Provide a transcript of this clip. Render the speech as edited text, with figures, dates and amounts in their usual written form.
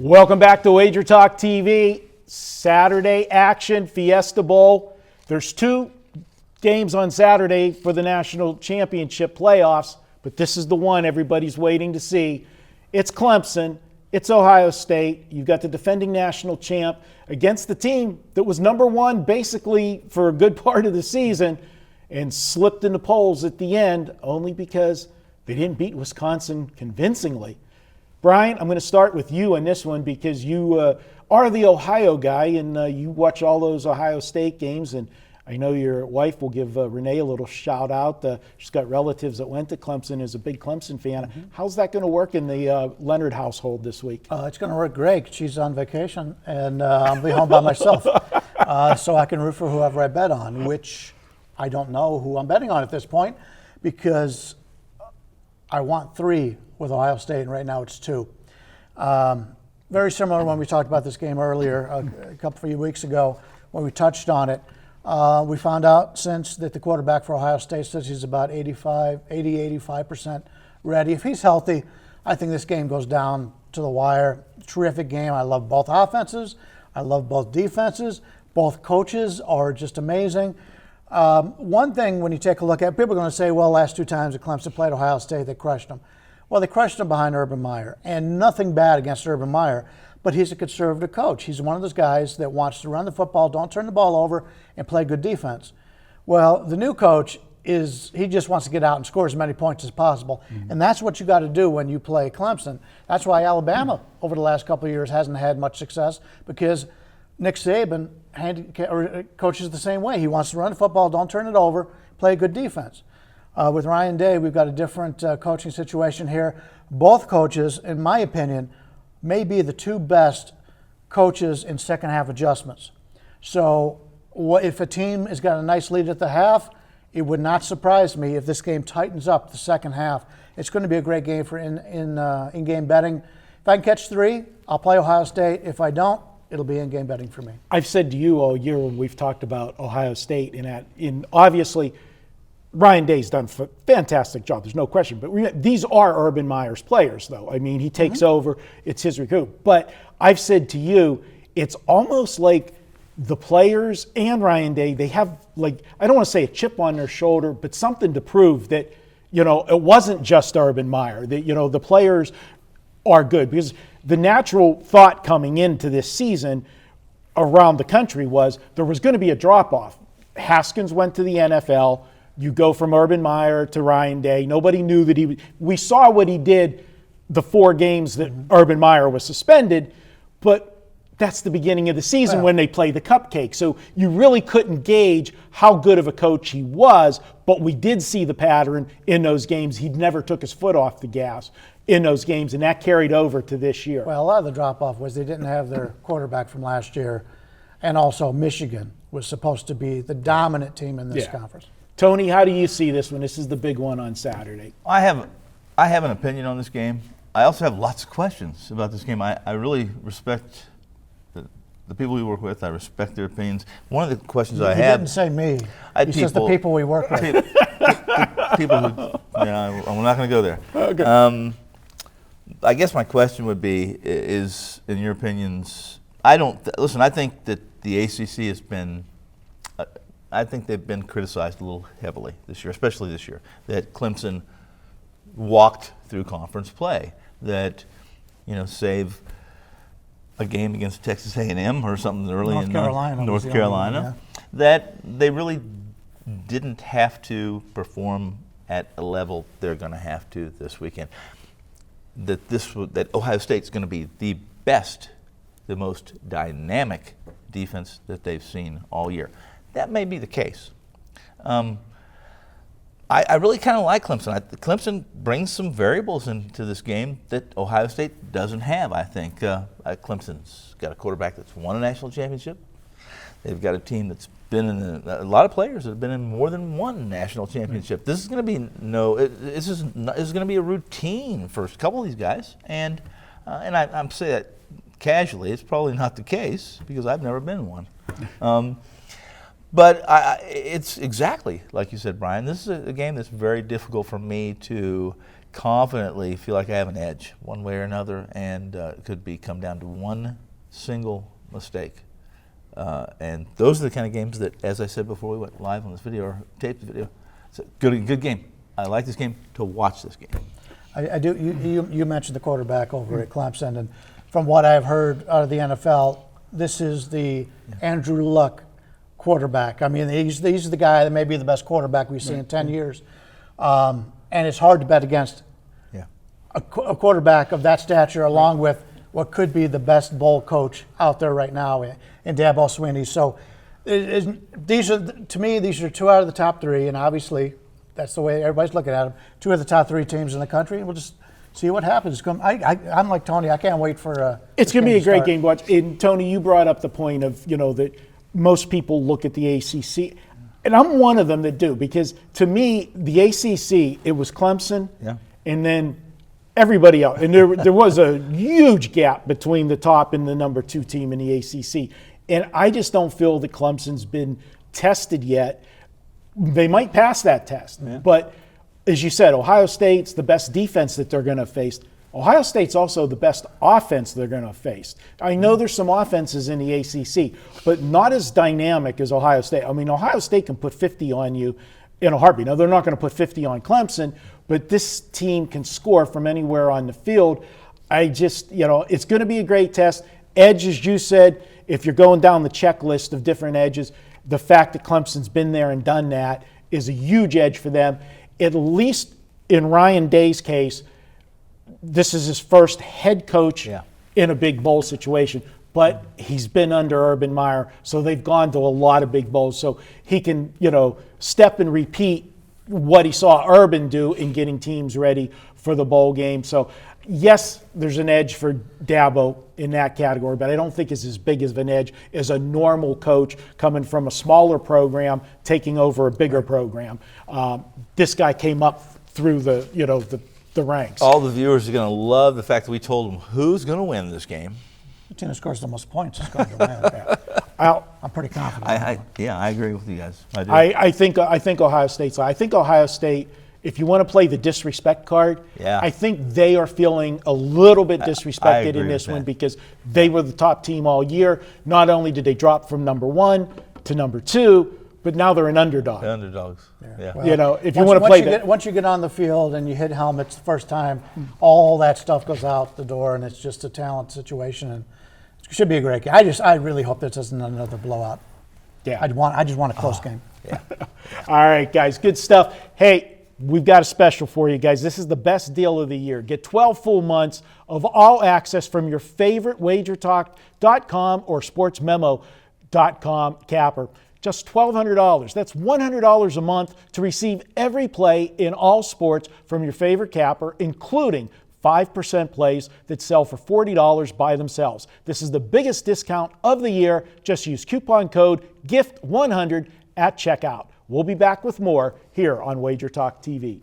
Welcome back to WagerTalk TV. Saturday action, Fiesta Bowl. There's two games on Saturday for the national championship playoffs, but this is the one everybody's waiting to see. It's Clemson. It's Ohio State. You've got the defending national champ against the team that was number one basically for a good part of the season and slipped in the polls at the end only because they didn't beat Wisconsin convincingly. Brian, I'm going to start with you on this one because you are the Ohio guy and you watch all those Ohio State games, and I know your wife will give Renee a little shout out. She's got relatives that went to Clemson, is a big Clemson fan. Mm-hmm. How's that going to work in the Leonard household this week? It's going to work great. She's on vacation and I'll be home by myself so I can root for whoever I bet on, which I don't know who I'm betting on at this point because I want 3 with Ohio State, and right now it's 2. Very similar when we talked about this game earlier, a couple of weeks ago, when we touched on it. We found out since that the quarterback for Ohio State says he's about 85% ready. If he's healthy, I think this game goes down to the wire. Terrific game. I love both offenses. I love both defenses. Both coaches are just amazing. One thing when you take a look at, people are going to say, well, last 2 times that Clemson played Ohio State, they crushed them. Well, they crushed him behind Urban Meyer, and nothing bad against Urban Meyer, but he's a conservative coach. He's one of those guys that wants to run the football, don't turn the ball over, and play good defense. Well, the new coach he just wants to get out and score as many points as possible, and that's what you got to do when you play Clemson. That's why Alabama, over the last couple of years, hasn't had much success because Nick Saban coaches the same way. He wants to run the football, don't turn it over, play good defense. With Ryan Day, we've got a different coaching situation here. Both coaches, in my opinion, may be the 2 best coaches in second half adjustments. So if a team has got a nice lead at the half, it would not surprise me if this game tightens up the second half. It's going to be a great game for in-game betting. If I can catch 3, I'll play Ohio State. If I don't, it'll be in-game betting for me. I've said to you all year when we've talked about Ohio State, and obviously Ryan Day's done a fantastic job, there's no question. But these are Urban Meyer's players, though. I mean, he takes over, it's his recruit. But I've said to you, it's almost like the players and Ryan Day, they have, like, I don't want to say a chip on their shoulder, but something to prove that, it wasn't just Urban Meyer, that, the players are good. Because the natural thought coming into this season around the country was there was going to be a drop-off. Haskins went to the NFL. You go from Urban Meyer to Ryan Day. Nobody knew that we saw what he did the 4 games that Urban Meyer was suspended, but that's the beginning of the season when they play the cupcake. So you really couldn't gauge how good of a coach he was, but we did see the pattern in those games. He never took his foot off the gas in those games, and that carried over to this year. Well, a lot of the drop-off was they didn't have their quarterback from last year, and also Michigan was supposed to be the dominant team in this conference. Tony, how do you see this one? This is the big one on Saturday. I have an opinion on this game. I also have lots of questions about this game. I really respect the people we work with. I respect their opinions. One of the questions I have... He didn't say me. He says the people we work with. People who... Yeah, I'm not going to go there. Okay. I guess my question would be, is, in your opinions... I think that the ACC has been... I think they've been criticized a little heavily this year, especially this year, that Clemson walked through conference play, that, save a game against Texas A&M or something early in North Carolina, that they really didn't have to perform at a level they're going to have to this weekend. That Ohio State's going to be the best, the most dynamic defense that they've seen all year. That may be the case. I really kind of like Clemson. Clemson brings some variables into this game that Ohio State doesn't have, I think. Clemson's got a quarterback that's won a national championship. They've got a team that's been in a lot of players that have been in more than one national championship. This is going to be this is going to be a routine for a couple of these guys, and I'm saying that casually. It's probably not the case because I've never been one. But it's exactly like you said, Brian. This is a game that's very difficult for me to confidently feel like I have an edge one way or another, and it could come down to one single mistake. And those are the kind of games that, as I said before we went live on this video or taped the video, it's a good game. I like this game to watch this game. I do. You mentioned the quarterback over at Clemson, and from what I've heard out of the NFL, this is the Andrew Luck quarterback. I mean, he's the guy that may be the best quarterback we've seen in 10 years. And it's hard to bet against a quarterback of that stature, along with what could be the best bowl coach out there right now in Dabo Swinney. So these are two out of the top three, and obviously that's the way everybody's looking at them. Two of the top three teams in the country, and we'll just see what happens. I'm like Tony. I can't wait for it's going to be a great game to watch. And Tony, you brought up the point of that most people look at the ACC, and I'm one of them that do, because to me the ACC, it was Clemson, and then everybody else, and there was a huge gap between the top and the number 2 team in the ACC, and I just don't feel that Clemson's been tested yet. They might pass that test, but as you said, Ohio State's the best defense that they're going to face. Ohio State's also the best offense they're going to face. I know there's some offenses in the ACC, but not as dynamic as Ohio State. I mean, Ohio State can put 50 on you in a heartbeat. Now, they're not going to put 50 on Clemson, but this team can score from anywhere on the field. I just, it's going to be a great test. Edge, as you said, if you're going down the checklist of different edges, the fact that Clemson's been there and done that is a huge edge for them. At least in Ryan Day's case, this is his first head coach in a big bowl situation, but he's been under Urban Meyer, so they've gone to a lot of big bowls. So he can, step and repeat what he saw Urban do in getting teams ready for the bowl game. So yes, there's an edge for Dabo in that category, but I don't think it's as big of an edge as a normal coach coming from a smaller program taking over a bigger program. This guy came up through the ranks. All the viewers are going to love the fact that we told them who's going to win this game. The team that scores the most points is going to win. I'm pretty confident. I agree with you guys. I do. I think Ohio State's. I think Ohio State, if you want to play the disrespect card, I think they are feeling a little bit disrespected in this one because they were the top team all year. Not only did they drop from number 1 to number 2, but now they're an underdog. The underdogs. Yeah. Well, if you want to play that. Once you get on the field and you hit helmets the first time, all that stuff goes out the door, and it's just a talent situation, and it should be a great game. I really hope this isn't another blowout. Yeah. I just want a close game. Yeah. All right, guys, good stuff. Hey, we've got a special for you guys. This is the best deal of the year. Get 12 full months of all access from your favorite WagerTalk.com or SportsMemo.com capper. Just $1,200. That's $100 a month to receive every play in all sports from your favorite capper, including 5% plays that sell for $40 by themselves. This is the biggest discount of the year. Just use coupon code GIFT100 at checkout. We'll be back with more here on WagerTalk TV.